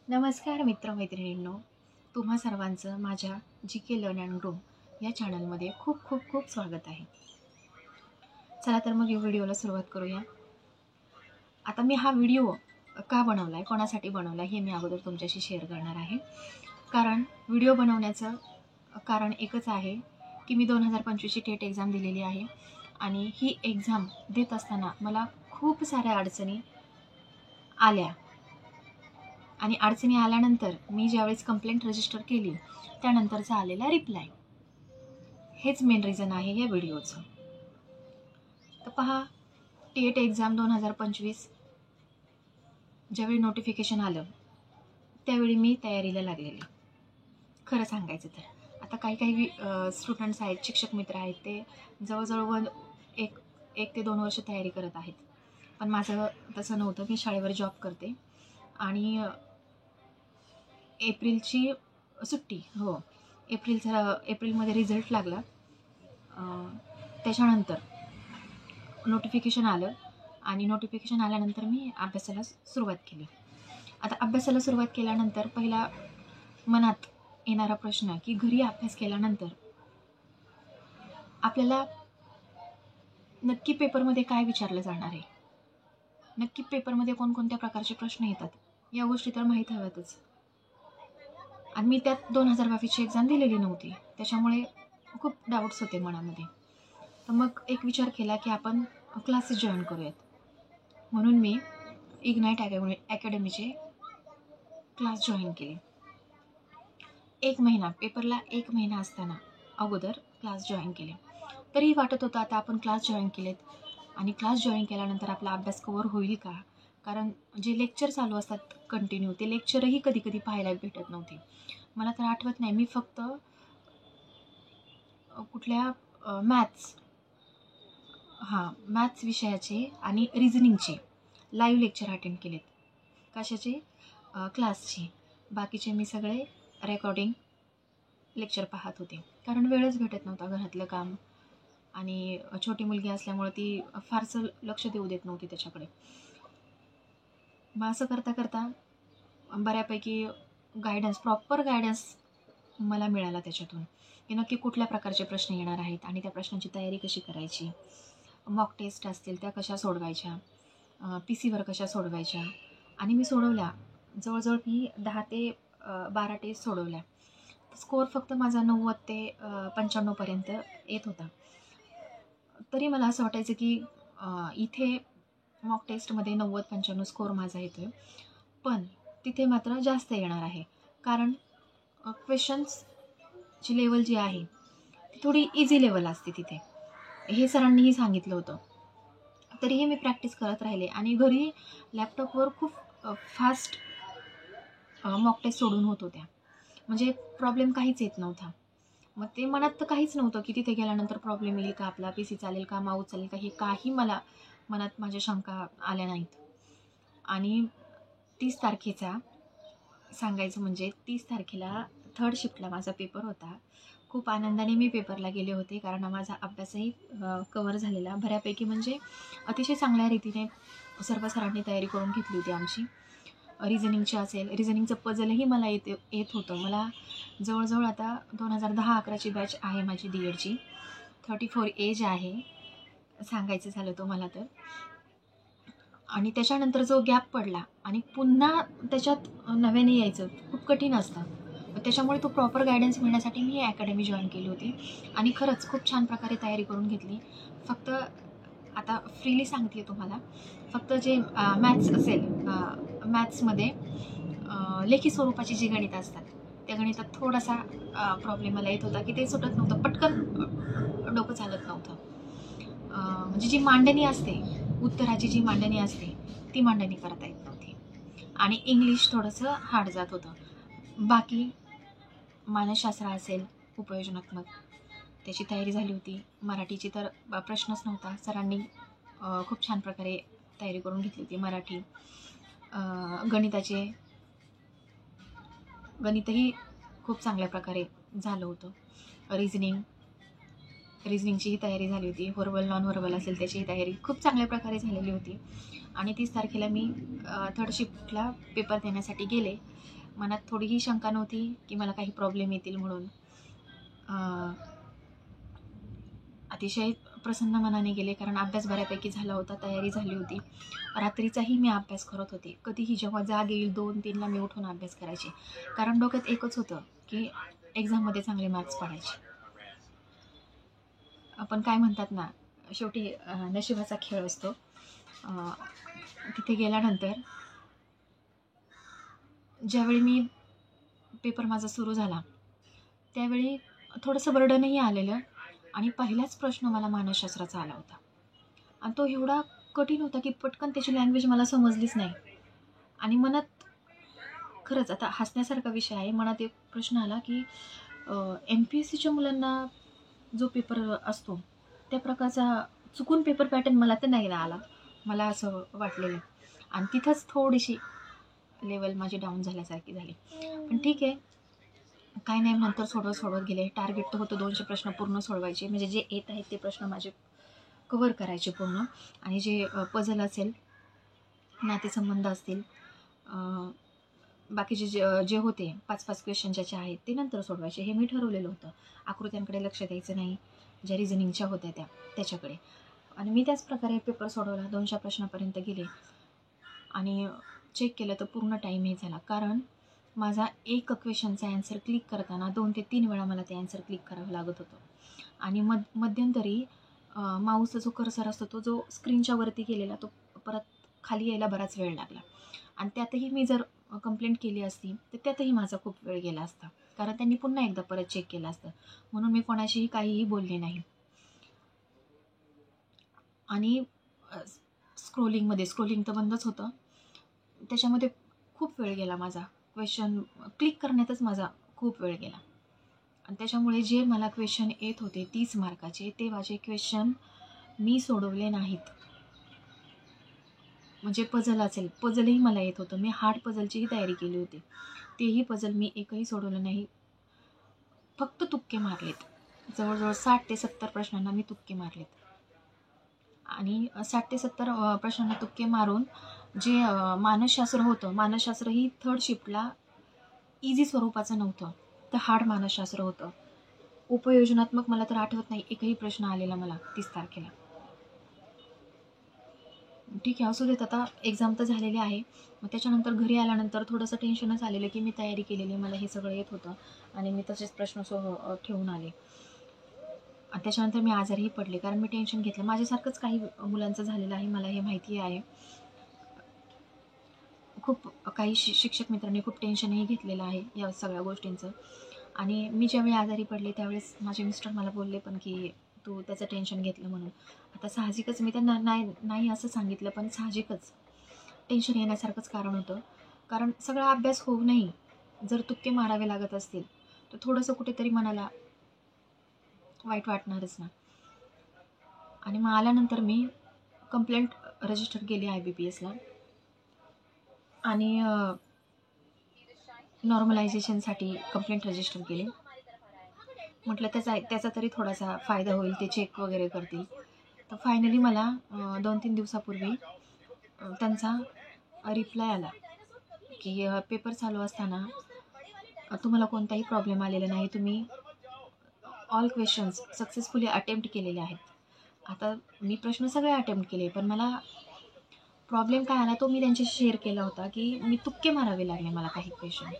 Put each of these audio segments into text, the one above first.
नमस्कार मित्रमैत्रिणींनो, तुम्हा सर्वांचं माझ्या जी के लर्न अँड ग्रो या चॅनलमध्ये खूप खूप खूप स्वागत आहे. चला तर मग या व्हिडिओला सुरुवात करूया. आता मी हा व्हिडिओ का बनवला आहे, कोणासाठी बनवला आहे हे मी अगोदर तुमच्याशी शेअर करणार आहे. कारण व्हिडिओ बनवण्याचं कारण एकच आहे की मी 2025ची टेट एक्झाम दिलेली आहे आणि ही एक्झाम देत असताना मला खूप साऱ्या अडचणी आल्या आणि अडचणी आल्यानंतर मी ज्यावेळेस कंप्लेंट रजिस्टर केली त्यानंतरचा आलेला रिप्लाय, हेच मेन रिझन आहे या व्हिडिओचं. तर पहा, टेट एक्झाम 2025 ज्यावेळी नोटिफिकेशन आलं त्यावेळी मी तयारीला लागलेली. खरं सांगायचं तर आता काही स्टुडंट्स आहेत, शिक्षक मित्र आहेत, ते जवळजवळ एक ते 2 वर्ष तयारी करत आहेत. पण माझं तसं नव्हतं. मी शाळेवर जॉब करते आणि एप्रिलची सुट्टी, एप्रिलमध्ये रिझल्ट लागला. त्याच्यानंतर नोटिफिकेशन आलं आणि नोटिफिकेशन आल्यानंतर मी अभ्यासाला सुरुवात केली. आता अभ्यासाला सुरुवात केल्यानंतर पहिला मनात येणारा प्रश्न की घरी अभ्यास केल्यानंतर आपल्याला नक्की पेपरमध्ये काय विचारलं जाणार आहे, नक्की पेपरमध्ये कोणकोणत्या प्रकारचे प्रश्न येतात, या गोष्टी तर माहीत हव्यातच. आणि मी त्यात 2022ची एक्झाम दिलेली नव्हती, त्याच्यामुळे खूप डाऊट्स होते मनामध्ये. तर मग एक विचार केला की आपण क्लासेस जॉईन करूयात. म्हणून मी इग्नाईट अकॅडमीचे क्लास जॉईन केले. पेपरला एक महिना असताना अगोदर क्लास जॉईन केले. तरीही वाटत होतं आता आपण क्लास जॉईन केलेत आणि क्लास जॉईन केल्यानंतर आपला अभ्यास कव्हर होईल का, कारण जे लेक्चर चालू असतात कंटिन्यू, ते लेक्चरही कधी कधी पाहायला भेटत नव्हते. मला तर आठवत नाही, मी फक्त कुठल्या मॅथ्स विषयाचे आणि रिझनिंगचे लाईव्ह लेक्चर अटेंड केलेत. कशाचे? क्लासचे. बाकीचे मी सगळे रेकॉर्डिंग लेक्चर पाहत होते, कारण वेळच भेटत नव्हता. घरातलं काम आणि छोटी मुलगी असल्यामुळे ती फारसं लक्ष देऊ देत नव्हती त्याच्याकडे. मग असं करता करता बऱ्यापैकी प्रॉपर गायडन्स मला मिळाला त्याच्यातून, की नक्की कुठल्या प्रकारचे प्रश्न येणार आहेत आणि त्या प्रश्नांची तयारी कशी करायची, मॉक टेस्ट असतील त्या कशा सोडवायच्या, PC वर कशा सोडवायच्या. आणि मी सोडवल्या, जवळजवळ मी 10 ते 12 टेस्ट सोडवल्या. स्कोअर फक्त माझा 90 ते 95पर्यंत येत होता. तरी मला असं वाटायचं की इथे मॉक टेस्टमध्ये 90-95 स्कोअर माझा येतो आहे, पण तिथे मात्र जास्त येणार आहे, कारण क्वेश्चन्सची लेवल जी आहे ती थोडी इझी लेवल असते तिथे, हे सरांनीही सांगितलं होतं. तरीही मी प्रॅक्टिस करत राहिले आणि घरी लॅपटॉपवर खूप फास्ट मॉक टेस्ट सोडून होत होत्या, म्हणजे प्रॉब्लेम काहीच येत नव्हता. मग ते मनात तर काहीच नव्हतं की तिथे गेल्यानंतर प्रॉब्लेम येईल का, आपला PC चालेल का, माऊस चालेल का, हे काही मला मनात माझ्या शंका आल्या नाहीत. आणि 30 तारखेचा सांगायचं म्हणजे 30 तारखेला 3rd शिफ्टला माझा पेपर होता. खूप आनंदाने मी पेपरला गेले होते, कारण माझा अभ्यासही कव्हर झालेला बऱ्यापैकी, म्हणजे अतिशय चांगल्या रीतीने सर्व सरांनी तयारी करून घेतली होती आमची. रिझनिंगची असेल, रिझनिंगचं पझलही मला येत होतं. मला जवळजवळ आता 2010-11ची बॅच आहे माझी DEDची. 34 एज आहे सांगायचं झालं तुम्हाला तर. आणि त्याच्यानंतर जो गॅप पडला आणि पुन्हा त्याच्यात नव्याने यायचं खूप कठीण असतं. त्याच्यामुळे तो प्रॉपर गायडन्स मिळण्यासाठी मी अकॅडमी जॉईन केली होती आणि खरंच खूप छान प्रकारे तयारी करून घेतली. फक्त आता फ्रीली सांगते तुम्हाला, फक्त जे मॅथ्स असेल, मॅथ्समध्ये लेखी स्वरूपाची जी गणितं असतात त्या गणितात थोडासा प्रॉब्लेम मला येत होता, की ते सुटत नव्हतं, पटकन डोकं चालत नव्हतं. म्हणजे जी मांडणी असते, उत्तराची जी मांडणी असते ती मांडणी करता येत नव्हती आणि इंग्लिश थोडंसं हार्ड जात होतं. बाकी मानसशास्त्र असेल, उपयोजनात्मक, त्याची तयारी झाली होती. मराठीची तर प्रश्नच नव्हता, सरांनी खूप छान प्रकारे तयारी करून घेतली होती. मराठी, गणितही खूप चांगल्या प्रकारे झालं होतं. रिझनिंगचीही तयारी झाली होती. व्हर्बल नॉन व्हर्बल असेल त्याचीही तयारी खूप चांगल्या प्रकारे झालेली होती. आणि 30 तारखेला मी थर्ड शिफ्टला पेपर देण्यासाठी गेले. मनात थोडीही शंका नव्हती की मला काही प्रॉब्लेम येतील म्हणून. अतिशय प्रसन्न मनाने गेले, कारण अभ्यास बऱ्यापैकी झाला होता, तयारी झाली होती. रात्रीचाही मी अभ्यास करत होते. कधीही जेव्हा जाग येईल 2-3ला मी उठून अभ्यास करायचे, कारण डोक्यात एकच होतं की एक्झाममध्ये चांगले मार्क्स पाडायचे. आपण काय म्हणतात ना, शेवटी नशिबाचा खेळ असतो. तिथे गेल्यानंतर ज्यावेळी मी पेपर माझा सुरू झाला त्यावेळी थोडंसं बर्डनही आलेलं, आणि पहिलाच प्रश्न मला मानसशास्त्राचा आला होता. आणि तो एवढा कठीण होता की पटकन त्याची लँग्वेज मला समजलीच नाही. आणि मनात खरंच आता हसण्यासारखा विषय आहे, मनात एक प्रश्न आला की MPSCच्या मुलांना जो पेपर असतो त्या प्रकारचा चुकून पेपर पॅटर्न मला तर नाही आला, मला असं वाटलेलं. आणि तिथंच थोडीशी लेवल माझी डाऊन झाल्यासारखी झाली. पण ठीक आहे, काय नाही, नंतर सोडवत गेले. टार्गेट तर होतं 200 प्रश्न पूर्ण सोडवायचे, म्हणजे जे येत आहेत ते प्रश्न माझे कव्हर करायचे पूर्ण. आणि जे पझल असेल, नातेसंबंध असतील, बाकीचे जे होते 5-5 क्वेश्चन ज्याचे आहेत ते नंतर सोडवायचे, हे मी ठरवलेलं होतं. आकृत्यांकडे लक्ष द्यायचं नाही, ज्या रिझनिंगच्या होत्या त्याच्याकडे. आणि मी त्याच प्रकारे पेपर सोडवला. 200 प्रश्नापर्यंत गेले आणि चेक केलं तर पूर्ण टाईम हे झाला, कारण माझा एक क्वेश्चनचा ॲन्सर क्लिक करताना 2 ते 3 वेळा मला ते ॲन्सर क्लिक करावं लागत होतं. आणि मध्यंतरी माऊसचा जो कर्सर असतो तो जो स्क्रीनच्या वरती गेलेला तो परत खाली यायला बराच वेळ लागला. आणि त्यातही मी जर कंप्लेंट केली असती तर त्यातही माझा खूप वेळ गेला असता, कारण त्यांनी पुन्हा एकदा परत चेक केलं असतं. म्हणून मी कोणाशीही काहीही बोलले नाही. आणि स्क्रोलिंग तर बंदच होतं, त्याच्यामध्ये खूप वेळ गेला माझा. क्वेश्चन क्लिक करण्यातच माझा खूप वेळ गेला. आणि त्याच्यामुळे जे मला क्वेश्चन येत होते 30 मार्काचे, ते माझे क्वेश्चन मी सोडवले नाहीत. म्हणजे पझल असेल, पझलही मला येत होतं, मी हार्ड पझलचीही तयारी केली होती, तेही पझल मी एकही सोडवलं नाही. फक्त तुक्के मारलेत. जवळजवळ 60 ते 70 प्रश्नांना मी तुक्के मारलेत. आणि 60 ते 70 प्रश्नांना तुक्के मारून जे मानसशास्त्र होतं, मानसशास्त्र ही थर्ड शिफ्टला इझी स्वरूपाचं नव्हतं, तर हार्ड मानसशास्त्र होतं. उपयोजनात्मक मला तर आठवत नाही एकही प्रश्न आलेला मला 30 तारखेला. ठीक आहे, असू देत, आता एक्झाम तर झालेली आहे. मग त्याच्यानंतर घरी आल्यानंतर थोडंसं टेन्शनच आलेलं की मी तयारी केलेली, मला हे सगळं येत होतं आणि मी तसेच प्रश्न ठेवून आले. आणि त्याच्यानंतर मी आजारीही पडले, कारण मी टेन्शन घेतलं. माझ्यासारखंच काही मुलांचं झालेलं आहे, मला हे माहिती आहे. खूप काही शिक्षक मित्रांनी खूप टेन्शनही घेतलेलं आहे या सगळ्या गोष्टींचं. आणि मी ज्यावेळी आजारी पडले त्यावेळेस माझे मिस्टर मला बोलले पण की तू त्याचं टेन्शन घेतलं म्हणून. आता साहजिकच मी त्यांना नाही असं सांगितलं, पण साहजिकच टेन्शन येण्यासारखंच कारण होतं. कारण सगळा अभ्यास होऊनही जर तुक्के मारावे लागत असतील तर थोडंसं कुठेतरी मनाला वाईट वाटणारच ना. आणि मग आल्यानंतर मी कंप्लेंट रजिस्टर केली IBPSला आणि नॉर्मलायझेशनसाठी कंप्लेंट रजिस्टर केली. म्हटलं त्याचा तरी थोडासा फायदा होईल, ते चेक वगैरे करतील. तर फायनली मला 2-3 दिवसापूर्वी त्यांचा रिप्लाय आला की पेपर चालू असताना तुम्हाला कोणताही प्रॉब्लेम आलेला नाही, तुम्ही ऑल क्वेश्चन्स सक्सेसफुली अटेम्प्ट केलेले आहेत. आता मी प्रश्न सगळे अटेम्प्ट केले, पण मला प्रॉब्लेम काय आला तो मी त्यांच्याशी शेअर केला होता की मी तुक्के मारावे लागले, मला काही क्वेश्चन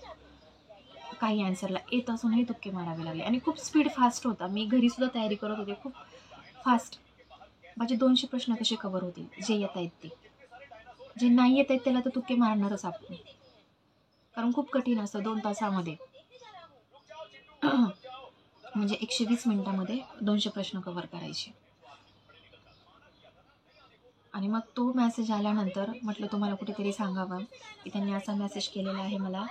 काही आन्सरला येत असूनही तुक्के मारावे लागले. आणि खूप स्पीड फास्ट होता, मी घरीसुद्धा तयारी करत होते खूप फास्ट. माझे 200 प्रश्न कसे कवर होतील जे येत आहेत ते, जे नाही येत आहेत त्याला तर तुक्के मारणारच आपण, कारण खूप कठीण असतं. 2 तासामध्ये म्हणजे 120 मिनिटामध्ये 200 प्रश्न कवर करायचे. आणि मग तो मेसेज आल्यानंतर म्हटलं तुम्हाला कुठेतरी सांगावं की त्यांनी असा मेसेज केलेला आहे मला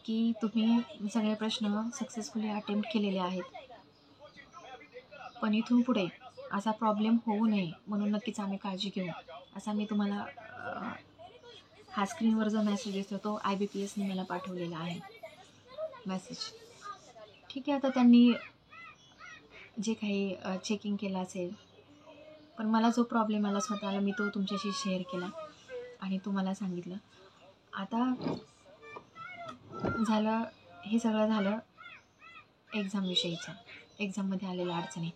की तुम्ही सगळे प्रश्न सक्सेसफुली अटेम्प्ट केलेले आहेत, पण इथून पुढे असा प्रॉब्लेम होऊ नये म्हणून नक्कीच आम्ही काळजी घेऊ, असा मी तुम्हाला हा स्क्रीनवर जो मेसेज दिसतो तो IBPSने मला पाठवलेला आहे मेसेज. ठीक आहे, आता त्यांनी जे काही चेकिंग केलं असेल, पण मला जो प्रॉब्लेम आला स्वतःला मी तो तुमच्याशी शेअर केला. आणि तुम्हाला सांगितलं. आता झालं, हे सगळं झालं एक्झामविषयीचं, एक्झाममध्ये आलेल्या अडचणी.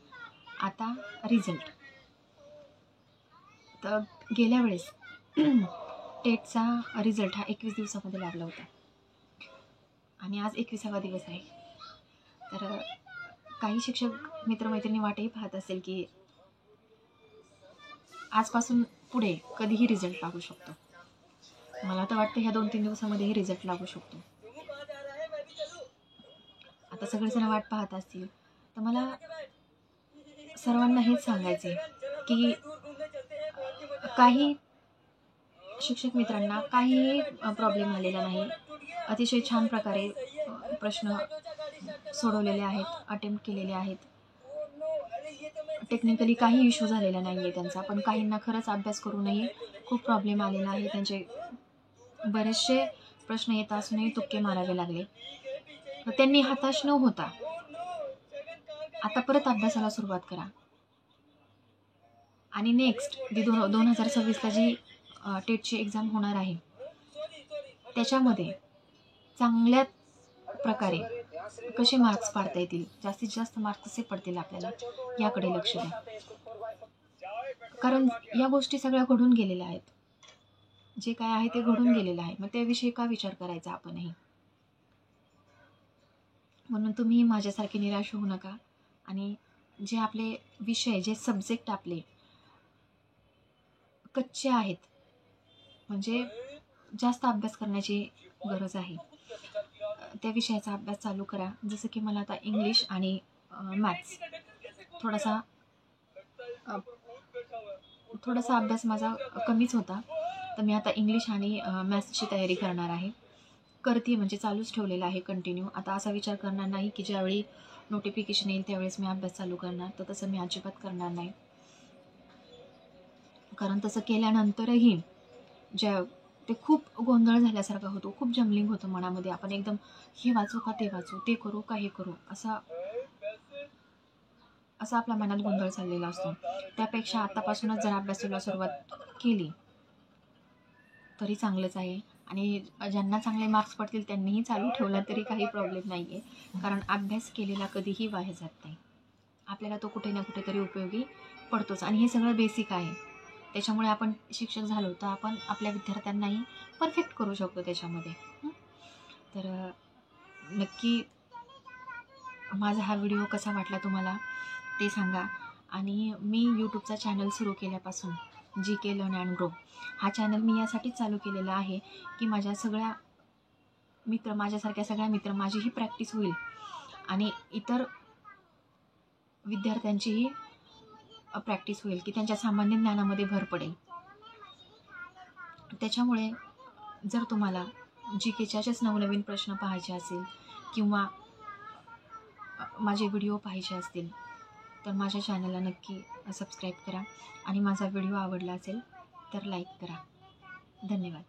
आता रिझल्ट. तर गेल्या वेळेस टेटचा रिझल्ट हा 21 दिवसामध्ये लागला होता आणि आज 21वा दिवस आहे. तर काही शिक्षक मित्रमैत्रिणी वाटही पाहत असेल की आजपासून पुढे कधीही रिझल्ट लागू शकतो. मला तर वाटतं ह्या 2-3 दिवसामध्येही रिझल्ट लागू शकतो. आता सगळेजण वाट पाहत असतील. तर मला सर्वांना हेच सांगायचे की काही शिक्षक मित्रांना काहीही प्रॉब्लेम आलेला नाही. अतिशय छान प्रकारे प्रश्न सोडवलेले आहेत, अटेम्प्ट केलेले आहेत. टेक्निकली काही इश्यू झालेला नाही आहे त्यांचा. पण काहींना खरंच अभ्यास करूनही खूप प्रॉब्लेम आलेला आहे. त्यांचे बरेचसे प्रश्न येत असूनही तुक्के मारावे लागले. त्यांनी हताश न होता आता परत अभ्यासाला सुरुवात करा आणि नेक्स्ट जी 2026ला जी टेटची एक्झाम होणार आहे त्याच्यामध्ये चांगल्या प्रकारे कसे मार्क्स पाडता येतील, जास्तीत जास्त मार्क्स कसे पडतील आपल्याला, याकडे लक्ष द्या. कारण या गोष्टी सगळ्या घडून गेलेल्या आहेत. जे काय आहे ते घडून गेलेलं आहे. मग त्याविषयी का विचार करायचा आपणही. म्हणून तुम्ही माझ्यासारखे निराश होऊ नका आणि जे आपले विषय, जे सब्जेक्ट आपले कच्चे आहेत, म्हणजे जास्त अभ्यास करण्याची गरज आहे, त्या विषयाचा अभ्यास चालू करा. जसं की मला आता इंग्लिश आणि मॅथ्स थोडासा अभ्यास माझा कमीच होता. तर मी आता इंग्लिश आणि मॅथ्सची तयारी करणार आहे. करते म्हणजे चालूच ठेवलेलं आहे कंटिन्यू. आता असा विचार करणार नाही की ज्यावेळी नोटिफिकेशन येईल त्यावेळेस मी अभ्यास चालू करणार. तर तसं मी अजिबात करणार नाही. कारण तसं केल्यानंतरही ते खूप गोंधळ झाल्यासारखा होतो, खूप जमलिंग होतं मनामध्ये. आपण एकदम हे वाचू का ते वाचू, ते करू का हे करू, असा आपल्या मनात गोंधळ चाललेला असतो. त्यापेक्षा आतापासूनच जर अभ्यासाला सुरुवात केली तरी चांगलंच आहे. आणि ज्यांना चांगले मार्क्स पडतील त्यांनीही चालू ठेवला तरी काही प्रॉब्लेम नाही आहे. कारण अभ्यास केलेला कधीही वाया जात नाही. आपल्याला तो कुठे ना कुठेतरी उपयोगी पडतोच. आणि हे सगळं बेसिक आहे. त्याच्यामुळे आपण शिक्षक झालो तर आपण आपल्या विद्यार्थ्यांनाही परफेक्ट करू शकतो त्याच्यामध्ये. तर नक्की माझा हा व्हिडिओ कसा वाटला तुम्हाला ते सांगा. आणि मी यूट्यूबचा चॅनल सुरू केल्यापासून GK लर्न अँड ग्रो हा चॅनल मी यासाठीच चालू केलेला आहे की माझ्यासारख्या सगळ्या मित्र माझीही प्रॅक्टिस होईल आणि इतर विद्यार्थ्यांचीही प्रॅक्टिस होईल की त्यांच्या सामान्य ज्ञानामध्ये भर पडेल. त्याच्यामुळे जर तुम्हाला GKच्याच नवनवीन प्रश्न पाहायचे असेल किंवा माझे व्हिडिओ पाहायचे असतील तर माझ्या चॅनलला नक्की सबस्क्राईब करा आणि माझा व्हिडिओ आवडला असेल तर लाईक करा. धन्यवाद.